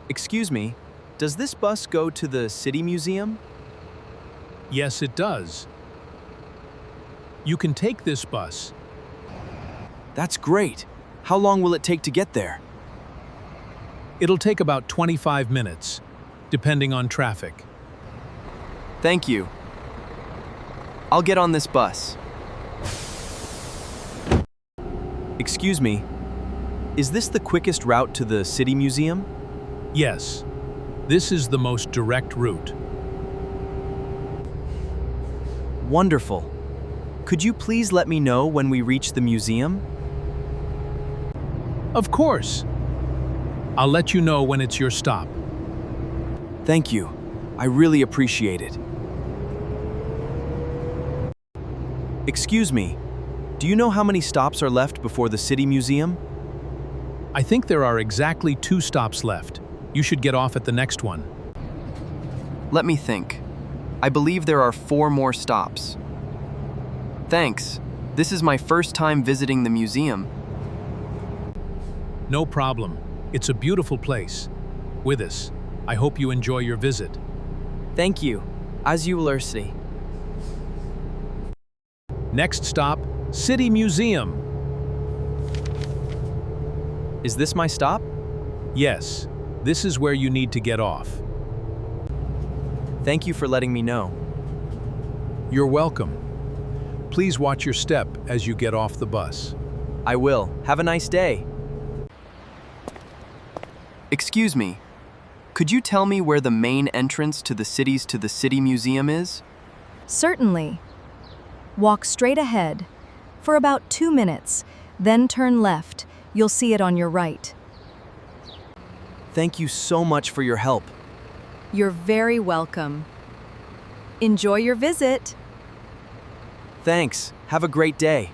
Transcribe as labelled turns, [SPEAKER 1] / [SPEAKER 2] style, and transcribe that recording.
[SPEAKER 1] Excuse me, does this bus go to the City Museum?
[SPEAKER 2] Yes, it does. You can take this bus.
[SPEAKER 1] That's great. How long will it take to get there?
[SPEAKER 2] It'll take about 25 minutes, depending on traffic.
[SPEAKER 1] Thank you. I'll get on this bus. Excuse me, is this the quickest route to the City Museum?
[SPEAKER 2] Yes, this is the most direct route.
[SPEAKER 1] Wonderful. Could you please let me know when we reach the museum?
[SPEAKER 2] Of course. I'll let you know when it's your stop.
[SPEAKER 1] Thank you. I really appreciate it. Excuse me, do you know how many stops are left before the City Museum?
[SPEAKER 2] I think there are exactly 2 stops left. You should get off at the next one.
[SPEAKER 1] Let me think. I believe there are 4 more stops. Thanks. This is my first time visiting the museum.
[SPEAKER 2] No problem. It's a beautiful place. With us, I hope you enjoy your visit.
[SPEAKER 1] Thank you. As you will see.
[SPEAKER 2] Next stop, City Museum.
[SPEAKER 1] Is this my stop?
[SPEAKER 2] Yes, this is where you need to get off.
[SPEAKER 1] Thank you for letting me know.
[SPEAKER 2] You're welcome. Please watch your step as you get off the bus.
[SPEAKER 1] I will. Have a nice day. Excuse me. Could you tell me where the main entrance to the City Museum is?
[SPEAKER 3] Certainly. Walk straight ahead for about 2 minutes, then turn left. You'll see it on your right.
[SPEAKER 1] Thank you so much for your help.
[SPEAKER 3] You're very welcome. Enjoy your visit.
[SPEAKER 1] Thanks. Have a great day.